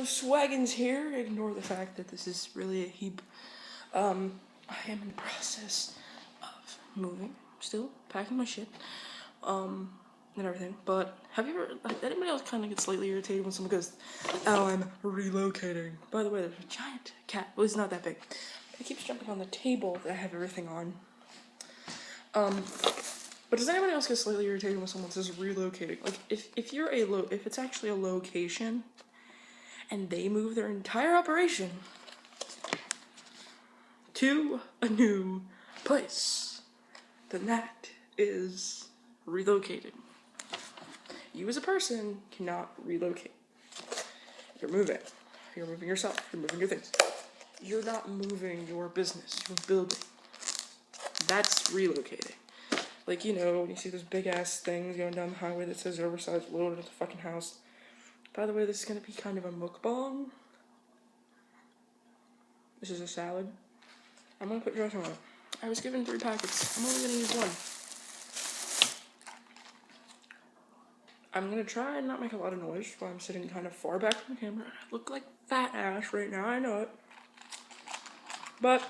Swaggins here. Ignore the fact that this is really a heap. I am in the process of moving, still packing my shit, and everything. But have you ever, anybody else kind of get slightly irritated when someone goes, "Oh, I'm relocating"? By the way, there's a giant cat. Well, it's not that big. It keeps jumping on the table that I have everything on. But does anybody else get slightly irritated when someone says relocating? Like, if it's actually a location, and they move their entire operation to a new place, then that is relocating. You as a person cannot relocate. You're moving. You're moving yourself. You're moving your things. You're not moving your business. You're building. That's relocating. Like, you know, when you see those big ass things going down the highway that says oversized load at the fucking house. By the way, this is going to be kind of a mukbang. This is a salad. I'm going to put dressing on it. I was given 3 packets. I'm only going to use 1. I'm going to try and not make a lot of noise while I'm sitting kind of far back from the camera. I look like fat ass right now, I know it. But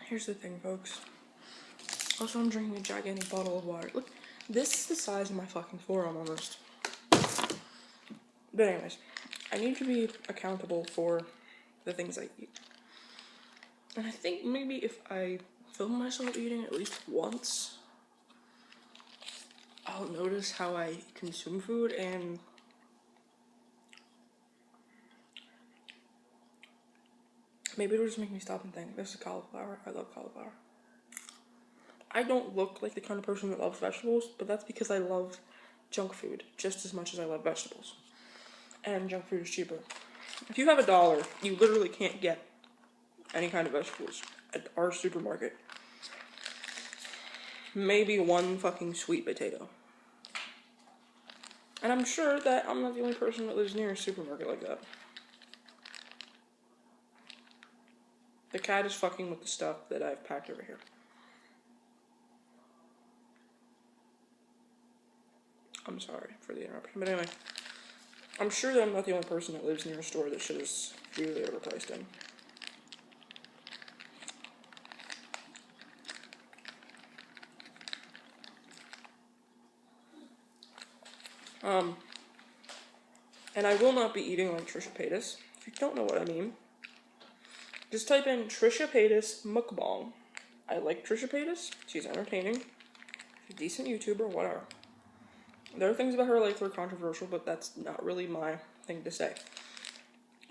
here's the thing, folks. Also, I'm drinking a gigantic bottle of water. Look, this is the size of my fucking forearm almost. But anyways, I need to be accountable for the things I eat. And I think maybe if I film myself eating at least once, I'll notice how I consume food, and maybe it'll just make me stop and think. This is cauliflower. I love cauliflower. I don't look like the kind of person that loves vegetables, but that's because I love junk food just as much as I love vegetables. And junk food is cheaper. If you have $1, you literally can't get any kind of vegetables at our supermarket. Maybe 1 fucking sweet potato. And I'm sure that I'm not the only person that lives near a supermarket like that. The cat is fucking with the stuff that I've packed over here. I'm sorry for the interruption, but anyway. I'm sure that I'm not the only person that lives near a store that shit is really overpriced in. And I will not be eating like Trisha Paytas. If you don't know what I mean, just type in Trisha Paytas Mukbang. I like Trisha Paytas. She's entertaining. She's a decent YouTuber, whatever. There are things about her life that are controversial, but that's not really my thing to say.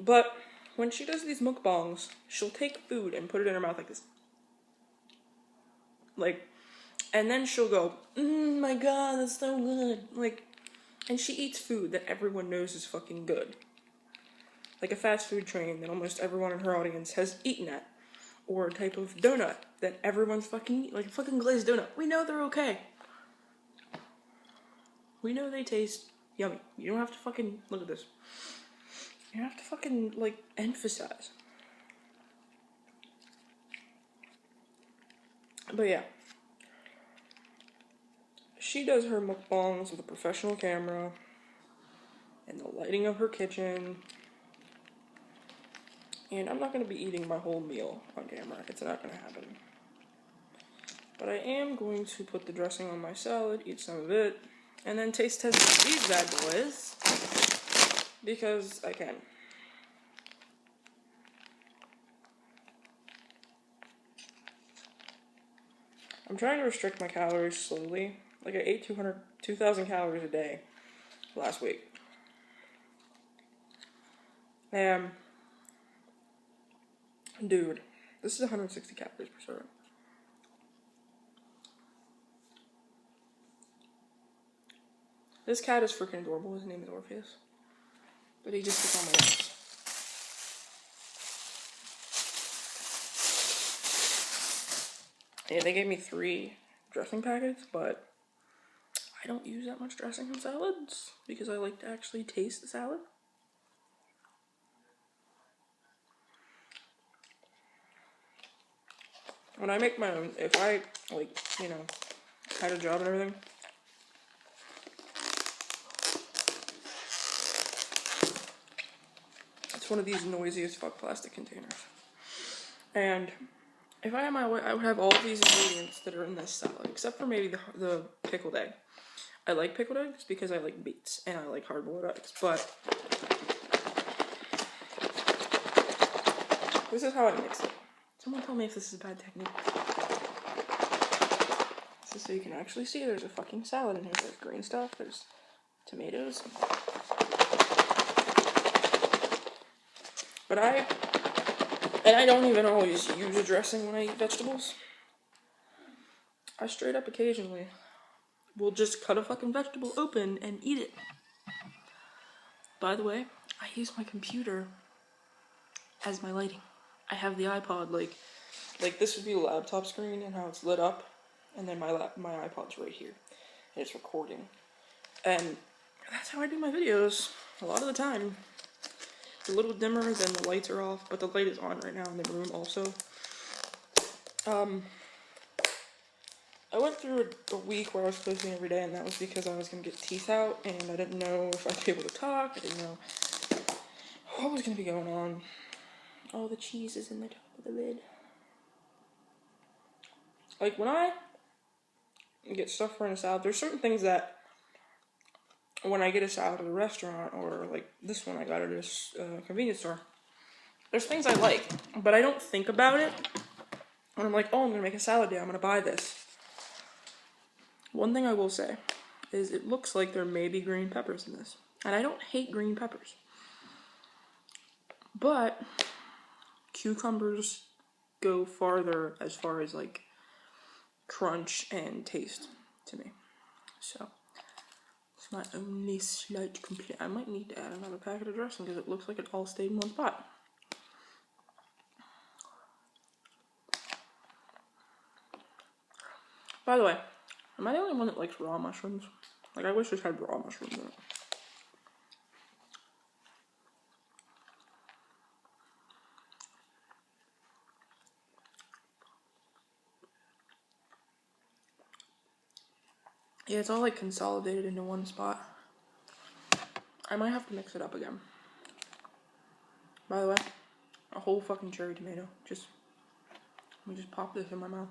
But when she does these mukbangs, she'll take food and put it in her mouth like this. Like, and then she'll go, my god, that's so good. Like, and she eats food that everyone knows is fucking good. Like a fast food train that almost everyone in her audience has eaten at. Or a type of donut that everyone's fucking eaten. Like a fucking glazed donut. We know they're okay. We know they taste yummy. You don't have to fucking, look at this. You don't have to fucking, like, emphasize. But yeah. She does her mukbangs with a professional camera and the lighting of her kitchen. And I'm not going to be eating my whole meal on camera. It's not going to happen. But I am going to put the dressing on my salad, eat some of it, and then taste test these bad boys. Because I can. I'm trying to restrict my calories slowly. Like, I ate 2,000 calories a day last week. And, dude, this is 160 calories per serving. This cat is freaking adorable. His name is Orpheus. But he just sits on my laps. Yeah, they gave me 3 dressing packets, but I don't use that much dressing on salads because I like to actually taste the salad. When I make my own, if I, like, you know, had a job and everything, one of these noisy as fuck plastic containers. And if I had my way, I would have all of these ingredients that are in this salad, except for maybe the pickled egg. I like pickled eggs because I like beets and I like hard-boiled eggs, but this is how I mix it. Someone tell me if this is bad technique. This is so you can actually see there's a fucking salad in here. There's green stuff, there's tomatoes. But I don't even always use a dressing when I eat vegetables. I straight up occasionally will just cut a fucking vegetable open and eat it. By the way, I use my computer as my lighting. I have the iPod, like this would be a laptop screen and how it's lit up, and then my iPod's right here, and it's recording. And that's how I do my videos a lot of the time. It's a little dimmer, then the lights are off, but the light is on right now in the room also. I went through a week where I was posting every day, and that was because I was going to get teeth out, and I didn't know if I'd be able to talk. I didn't know what was going to be going on. Oh, the cheese is in the top of the lid. Like, when I get stuff for in a salad, there's certain things that when I get a salad at a restaurant, or like this one I got at a convenience store, there's things I like, but I don't think about it. And I'm like, oh, I'm going to make a salad day, I'm going to buy this. One thing I will say is it looks like there may be green peppers in this. And I don't hate green peppers. But cucumbers go farther as far as like crunch and taste to me. So it's my only slight complaint. I might need to add another packet of dressing because it looks like it all stayed in one spot. By the way, am I the only one that likes raw mushrooms? Like, I wish this had raw mushrooms in it. Yeah, it's all like consolidated into one spot. I might have to mix it up again. By the way, a whole fucking cherry tomato. Let me just pop this in my mouth.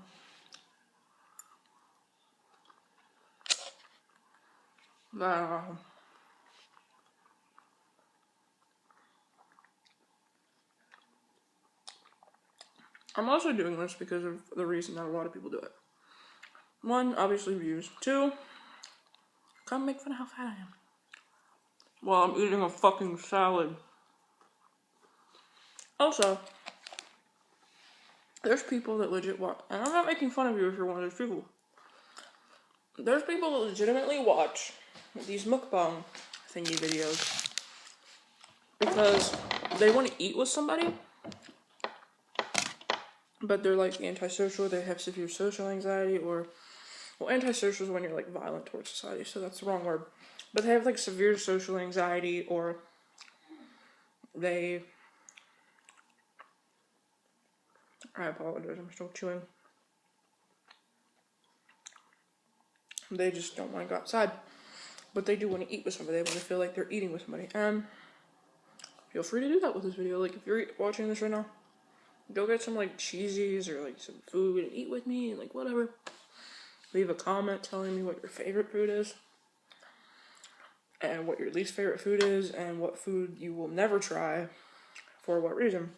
I'm also doing this because of the reason that a lot of people do it. One, obviously views. Two, come make fun of how fat I am while I'm eating a fucking salad. Also, there's people that legit watch, and I'm not making fun of you if you're one of those people. There's people that legitimately watch these mukbang thingy videos because they want to eat with somebody, but they're like antisocial, they have severe social anxiety, or, well, antisocial is when you're like violent towards society, so that's the wrong word. But they have like severe social anxiety, or I apologize, I'm still chewing. They just don't want to go outside, but they do want to eat with somebody. They want to feel like they're eating with somebody. And feel free to do that with this video. Like, if you're watching this right now, go get some like cheesies or like some food and eat with me, and like whatever. Leave a comment telling me what your favorite food is, and what your least favorite food is, and what food you will never try, for what reason.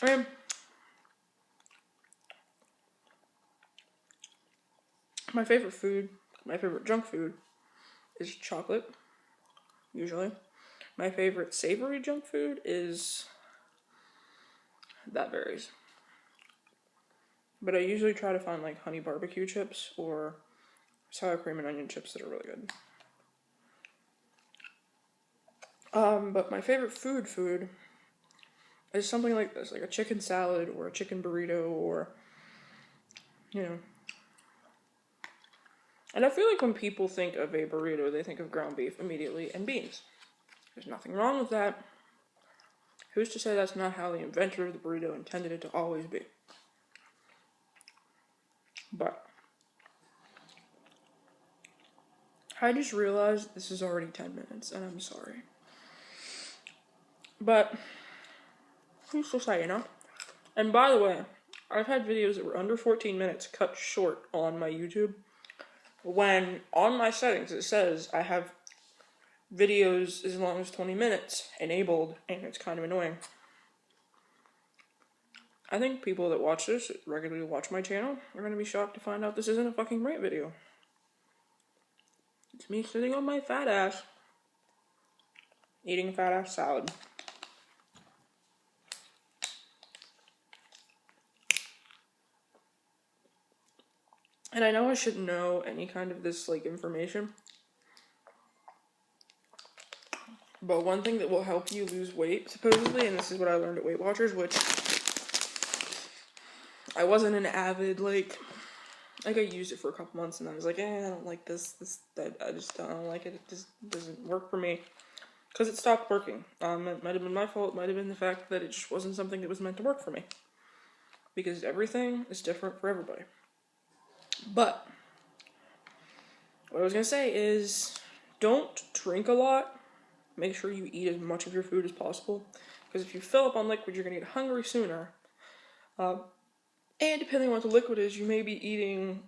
I mean, my favorite junk food is chocolate, usually. My favorite savory junk food that varies. But I usually try to find like honey barbecue chips or sour cream and onion chips that are really good. But my favorite food is something like this, like a chicken salad or a chicken burrito, or, you know. And I feel like when people think of a burrito, they think of ground beef immediately and beans. There's nothing wrong with that. Who's to say that's not how the inventor of the burrito intended it to always be? But I just realized this is already 10 minutes, and I'm sorry. But who's to say, you know? And by the way, I've had videos that were under 14 minutes cut short on my YouTube, when on my settings it says I have videos as long as 20 minutes enabled, and it's kind of annoying. I think people that watch this, regularly watch my channel, are going to be shocked to find out this isn't a fucking rant video. It's me sitting on my fat ass, eating fat ass salad. And I know I shouldn't know any kind of this, like, information, but one thing that will help you lose weight, supposedly, and this is what I learned at Weight Watchers, which I wasn't an avid, like I used it for a couple months, and I was like, I don't like this, I just don't like it, it just doesn't work for me, because it stopped working. It might have been my fault, it might have been the fact that it just wasn't something that was meant to work for me, because everything is different for everybody. But what I was going to say is, don't drink a lot. Make sure you eat as much of your food as possible. Because if you fill up on liquid, you're going to get hungry sooner. And depending on what the liquid is, you may be eating,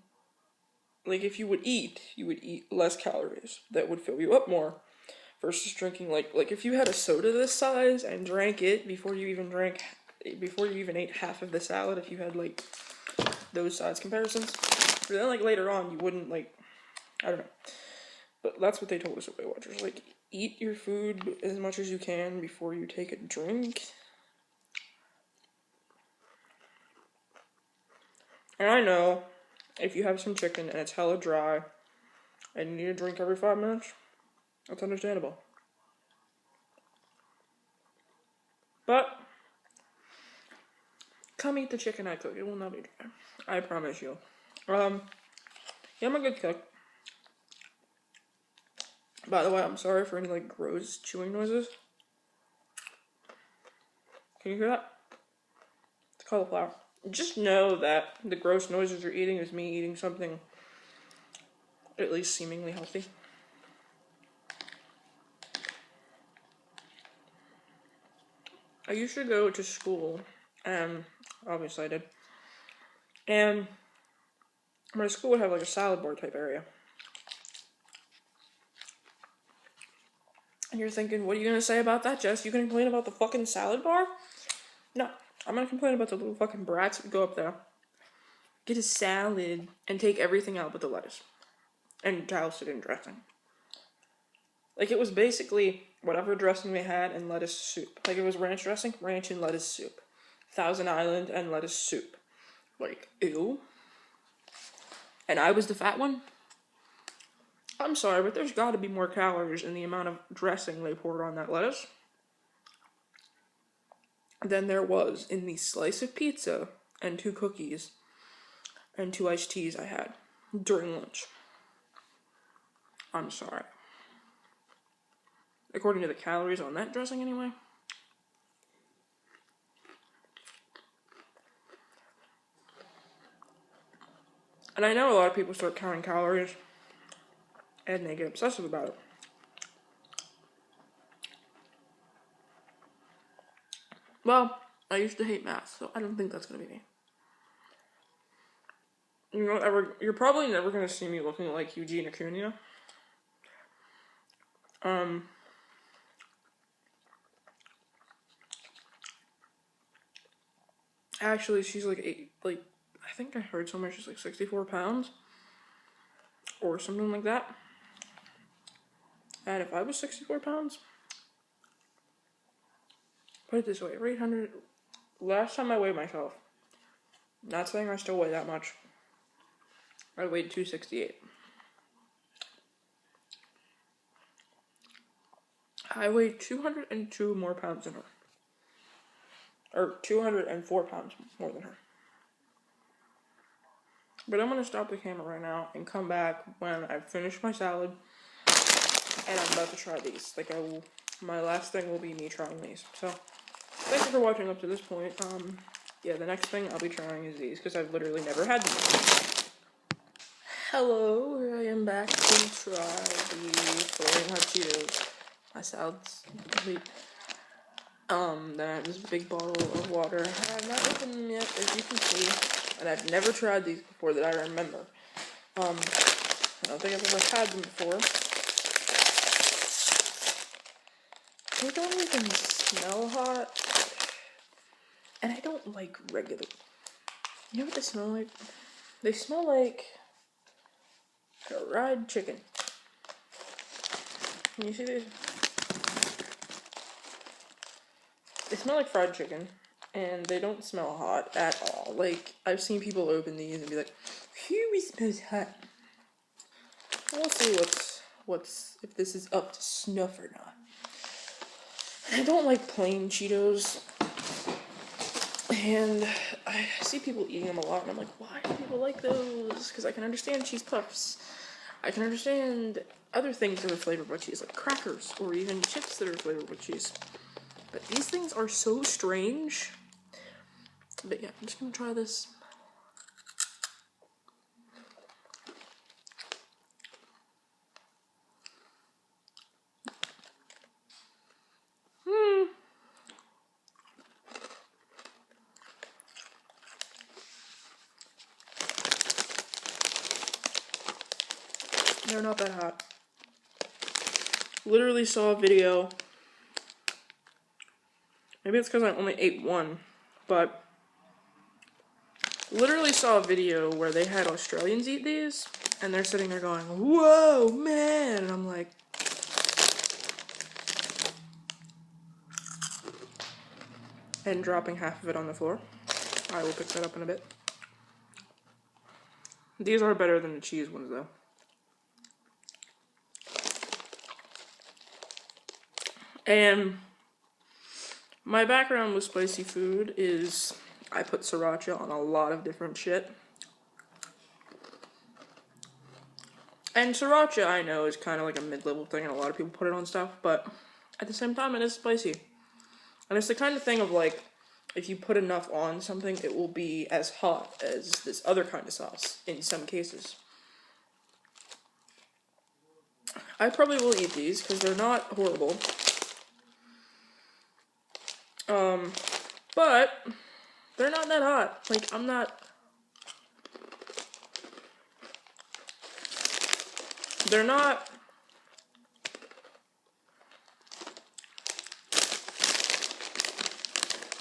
like, if you would eat less calories. That would fill you up more. Versus drinking, like if you had a soda this size and drank it before you even ate half of the salad, if you had, like, those size comparisons, but then, like, later on, you wouldn't, like, I don't know. But that's what they told us at Weight Watchers. Like, eat your food as much as you can before you take a drink. And I know, if you have some chicken and it's hella dry, and you need a drink every 5 minutes, that's understandable. But come eat the chicken I cook. It will not be dry. I promise you. Yeah, I'm a good cook. By the way, I'm sorry for any, like, gross chewing noises. Can you hear that? It's cauliflower. Just know that the gross noises you're eating is me eating something at least seemingly healthy. I used to go to school, and obviously I did, and my school would have, like, a salad bar type area. And you're thinking, what are you going to say about that, Jess? You can complain about the fucking salad bar? No, I'm going to complain about the little fucking brats that go up there, get a salad, and take everything out but the lettuce. And douse it in dressing. Like, it was basically whatever dressing they had and lettuce soup. Like, it was ranch dressing, ranch and lettuce soup. Thousand Island and lettuce soup. Like, ew. And I was the fat one? I'm sorry, but there's gotta be more calories in the amount of dressing they poured on that lettuce than there was in the slice of pizza and 2 cookies and 2 iced teas I had during lunch. I'm sorry. According to the calories on that dressing, anyway. And I know a lot of people start counting calories, and they get obsessive about it. Well, I used to hate math, so I don't think that's gonna be me. You're probably never gonna see me looking like Eugene Acuna. Actually, she's like I think I heard somewhere she's like 64 pounds. Or something like that. And if I was 64 pounds, put it this way, 800, last time I weighed myself, not saying I still weigh that much, I weighed 268. I weighed 202 more pounds than her. Or 204 pounds more than her. But I'm going to stop the camera right now and come back when I've finished my salad and I'm about to try these. Like, my last thing will be me trying these. So, thank you for watching up to this point. Yeah, the next thing I'll be trying is these, because I've literally never had them. Hello, here I am back to try the Flaming Hot Cheetos. My salad's complete. Then I have this big bottle of water. I have not opened them yet, as you can see, and I've never tried these before that I remember. I don't think I've ever had them before. They don't even smell hot, and I don't like regular. You know what they smell like? They smell like fried chicken. Can you see these? They smell like fried chicken, and they don't smell hot at all. Like, I've seen people open these and be like, phew, it smells hot. We'll see if this is up to snuff or not. I don't like plain Cheetos, and I see people eating them a lot, and I'm like, why do people like those? Because I can understand cheese puffs. I can understand other things that are flavored with cheese, like crackers, or even chips that are flavored with cheese. But these things are so strange. But yeah, I'm just gonna try this. They're not that hot. Literally saw a video. Maybe it's because I only ate one, but literally saw a video where they had Australians eat these, and they're sitting there going, whoa, man, and I'm like, and dropping half of it on the floor. I will pick that up in a bit. These are better than the cheese ones, though. And my background with spicy food is I put sriracha on a lot of different shit. And sriracha, I know, is kind of like a mid-level thing, and a lot of people put it on stuff, but at the same time, it is spicy. And it's the kind of thing of, like, if you put enough on something, it will be as hot as this other kind of sauce, in some cases. I probably will eat these, because they're not horrible. But they're not that hot. Like, I'm not... They're not...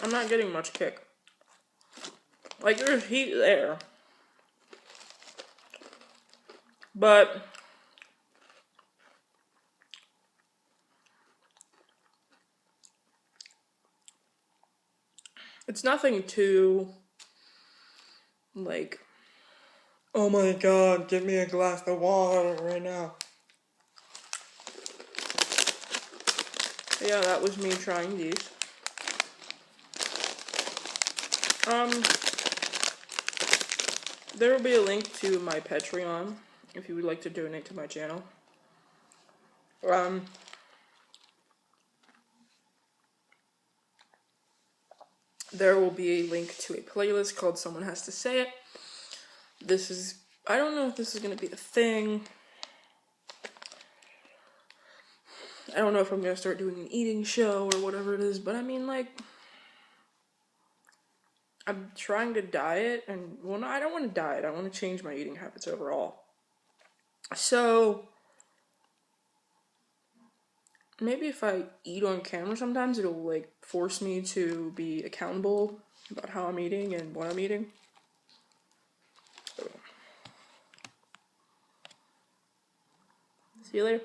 I'm not getting much kick. Like, there's heat there. But... it's nothing too... like... oh my god, give me a glass of water right now. Yeah, that was me trying these. There will be a link to my Patreon if you would like to donate to my channel. There will be a link to a playlist called Someone Has to Say It. This is, I don't know if this is going to be a thing. I don't know if I'm going to start doing an eating show or whatever it is, but I mean, like, I'm trying to diet, and, well, no, I don't want to diet. I want to change my eating habits overall. So, maybe if I eat on camera sometimes, it'll, like, force me to be accountable about how I'm eating and what I'm eating. So, see you later.